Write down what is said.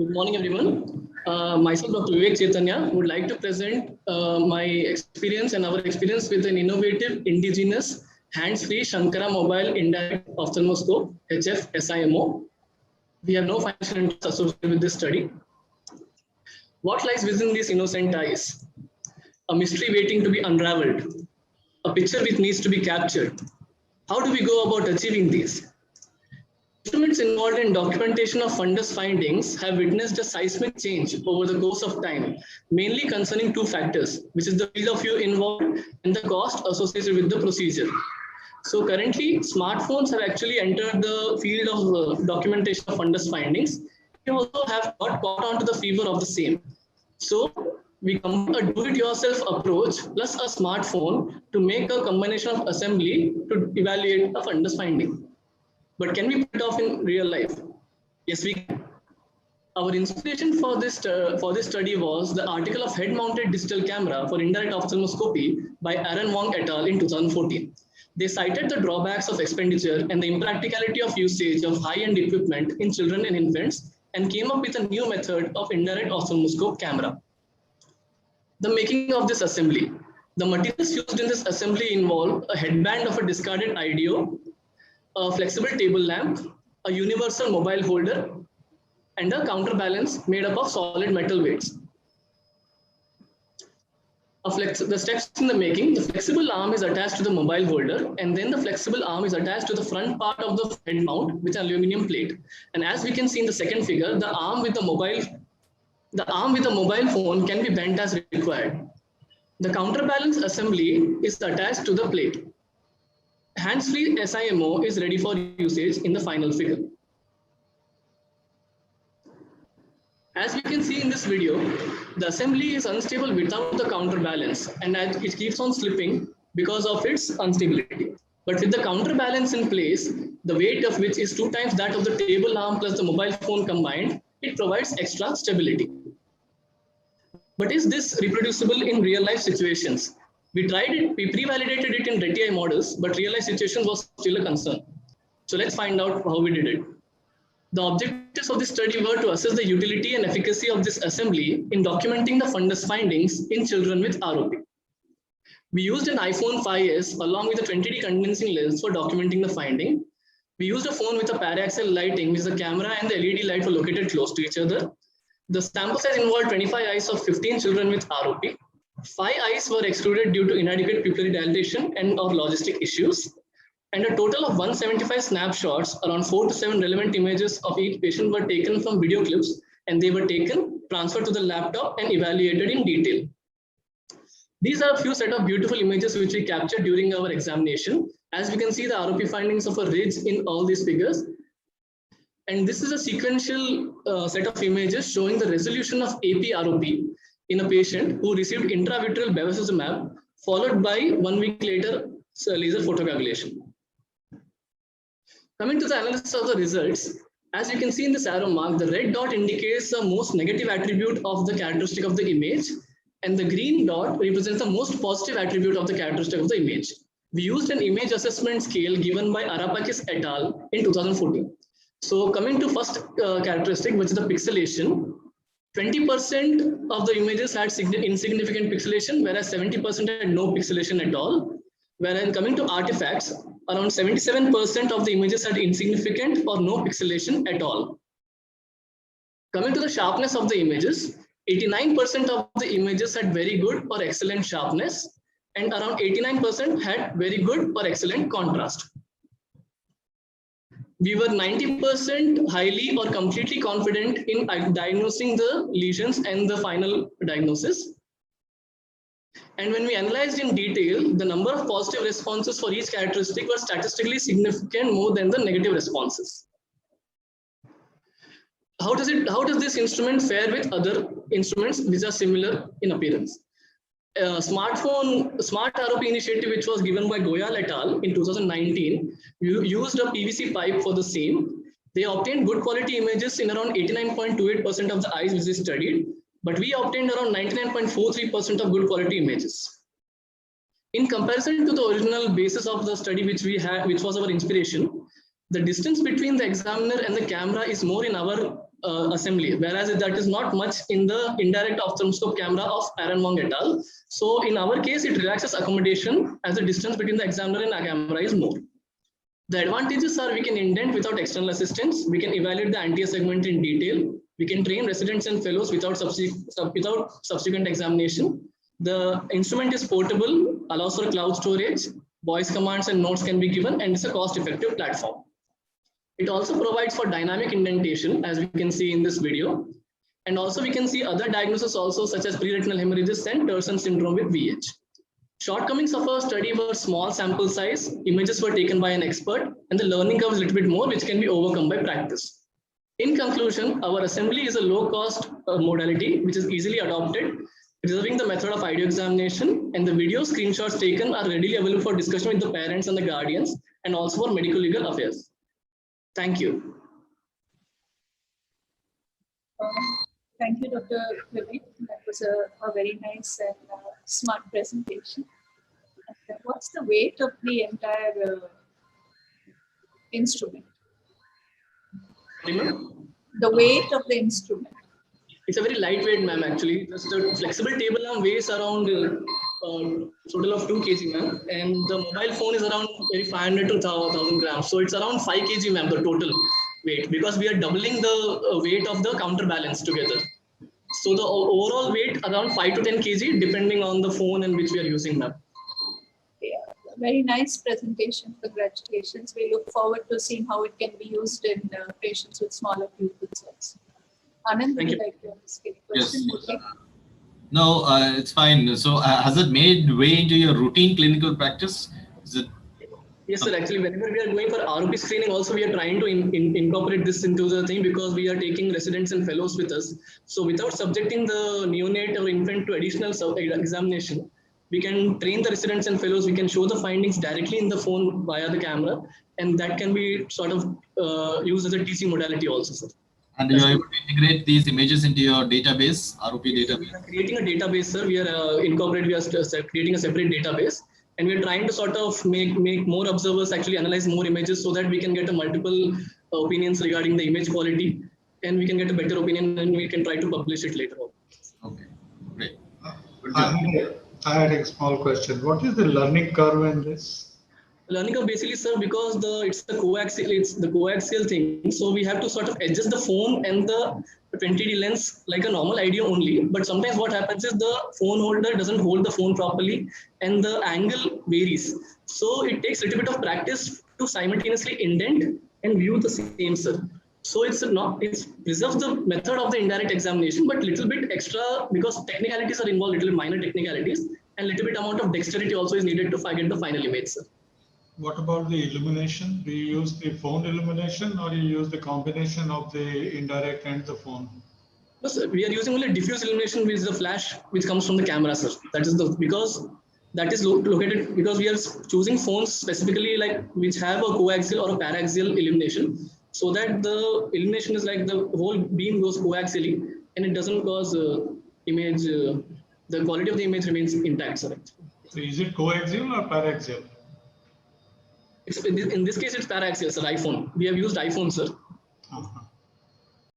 Good morning, everyone. Myself, Dr. Vivek Chaitanya, would like to present my experience and our experience with an innovative, indigenous, hands-free Shankara Mobile Indirect Ophthalmoscope, HF-SIMO. We have no financial interest associated with this study. What lies within these innocent eyes? A mystery waiting to be unraveled. A picture which needs to be captured. How do we go about achieving these? Instruments involved in documentation of fundus findings have witnessed a seismic change over the course of time, mainly concerning two factors, which is the field of view involved and the cost associated with the procedure. So currently, smartphones have actually entered the field of documentation of fundus findings. We also have got caught onto the fever of the same. So we come a do-it-yourself approach plus a smartphone to make a combination of assembly to evaluate a fundus finding. But can we put it off in real life? Yes, we can. Our inspiration for this study was the article of head-mounted digital camera for indirect ophthalmoscopy by Aaron Wong et al. In 2014. They cited the drawbacks of expenditure and the impracticality of usage of high-end equipment in children and infants and came up with a new method of indirect ophthalmoscope camera. The making of this assembly. The materials used in this assembly involve a headband of a discarded IDEO, a flexible table lamp, a universal mobile holder, and a counterbalance made up of solid metal weights. The steps in the making: the flexible arm is attached to the mobile holder, and then the flexible arm is attached to the front part of the head mount with an aluminum plate. And as we can see in the second figure, the arm with the mobile phone can be bent as required. The counterbalance assembly is attached to the plate. Hands-free SIMO is ready for usage in the final figure. As we can see in this video, the assembly is unstable without the counterbalance, and it keeps on slipping because of its instability. But with the counterbalance in place, the weight of which is 2 times that of the table arm plus the mobile phone combined, it provides extra stability. But is this reproducible in real-life situations? We tried it, we pre-validated it in RETI models, but real-life situations was still a concern. So let's find out how we did it. The objectives of this study were to assess the utility and efficacy of this assembly in documenting the fundus findings in children with ROP. We used an iPhone 5s along with a 20D condensing lens for documenting the finding. We used a phone with a paraxial lighting, which is the camera and the LED light were located close to each other. The sample size involved 25 eyes of 15 children with ROP. 5 eyes were excluded due to inadequate pupillary dilatation and or logistic issues. And a total of 175 snapshots, around 4 to 7 relevant images of each patient were taken from video clips, and they were taken, transferred to the laptop and evaluated in detail. These are a few set of beautiful images which we captured during our examination. As we can see, the ROP findings of a ridge in all these figures. And this is a sequential set of images showing the resolution of AP ROP in a patient who received intravitreal bevacizumab, followed by 1 week later laser photocoagulation. Coming to the analysis of the results, as you can see in this arrow mark, the red dot indicates the most negative attribute of the characteristic of the image, and the green dot represents the most positive attribute of the characteristic of the image. We used an image assessment scale given by Arapakis et al. In 2014. So coming to first characteristic, which is the pixelation, 20% of the images had insignificant pixelation, whereas 70% had no pixelation at all. Whereas coming to artifacts, around 77% of the images had insignificant or no pixelation at all. Coming to the sharpness of the images, 89% of the images had very good or excellent sharpness, and around 89% had very good or excellent contrast. We were 90% highly or completely confident in diagnosing the lesions and the final diagnosis. And when we analyzed in detail, the number of positive responses for each characteristic was statistically significant more than the negative responses. How does this instrument fare with other instruments which are similar in appearance? Smart ROP initiative, which was given by Goyal et al. In 2019, used a PVC pipe for the same. They obtained good quality images in around 89.28% of the eyes which they studied, but we obtained around 99.43% of good quality images. In comparison to the original basis of the study which we had, which was our inspiration, the distance between the examiner and the camera is more in our assembly, whereas that is not much in the indirect ophthalmoscope camera of Aaron Wong et al. So in our case, it relaxes accommodation as the distance between the examiner and the camera is more. The advantages are we can indent without external assistance, we can evaluate the anterior segment in detail, we can train residents and fellows without subsequent examination. The instrument is portable, allows for cloud storage, voice commands and notes can be given, and it's a cost-effective platform. It also provides for dynamic indentation, as we can see in this video. And also we can see other diagnoses also, such as preretinal hemorrhages and Terson syndrome with VH. Shortcomings of our study were small sample size, images were taken by an expert, and the learning curve is a little bit more, which can be overcome by practice. In conclusion, our assembly is a low-cost modality, which is easily adopted, preserving the method of video examination, and the video screenshots taken are readily available for discussion with the parents and the guardians, and also for medical legal affairs. Thank you. Thank you, Dr. Vivek. That was a very nice and smart presentation. And what's the weight of the entire instrument? The weight of the instrument. It's a very lightweight, ma'am, actually. Just the flexible table arm weighs around total of 2 kg, ma'am. And the mobile phone is around 500 to 1000 grams. So it's around 5 kg, ma'am, the total weight, because we are doubling the weight of the counterbalance together. So the overall weight around 5 to 10 kg, depending on the phone and which we are using, ma'am. Yeah, very nice presentation. Congratulations. We look forward to seeing how it can be used in patients with smaller pupils also. Anand, would you like to ask a question? Yes. No, it's fine. So has it made way into your routine clinical practice? Is it? Yes, sir. Actually, whenever we are going for ROP screening, also we are trying to incorporate this into the thing, because we are taking residents and fellows with us. So without subjecting the neonate or infant to additional examination, we can train the residents and fellows. We can show the findings directly in the phone via the camera, and that can be sort of used as a teaching modality also, sir. And you are able to integrate these images into your database, ROP database? We are creating a database, sir. We are creating a separate database, and we are trying to sort of make more observers actually analyze more images, so that we can get a multiple opinions regarding the image quality, and we can get a better opinion, and we can try to publish it later on. Okay, great. I had a small question. What is the learning curve in this? Learning curve basically, sir, because it's the coaxial thing. So we have to sort of adjust the phone and the 20D lens like a normal IDEO only. But sometimes what happens is the phone holder doesn't hold the phone properly, and the angle varies. So it takes a little bit of practice to simultaneously indent and view the same, sir. So it's preserves the method of the indirect examination, but little bit extra, because technicalities are involved, little minor technicalities, and little bit amount of dexterity also is needed to get the final image, sir. What about the illumination? Do you use the phone illumination, or you use the combination of the indirect and the phone? No, sir, we are using only diffuse illumination with the flash which comes from the camera, sir. That is because that is located, because we are choosing phones specifically like which have a coaxial or a paraxial illumination, so that the illumination is like the whole beam goes coaxially, and it doesn't cause image. The quality of the image remains intact, sir. So is it coaxial or paraxial? In this case, it's paraxial, sir. iPhone. We have used iPhone, sir.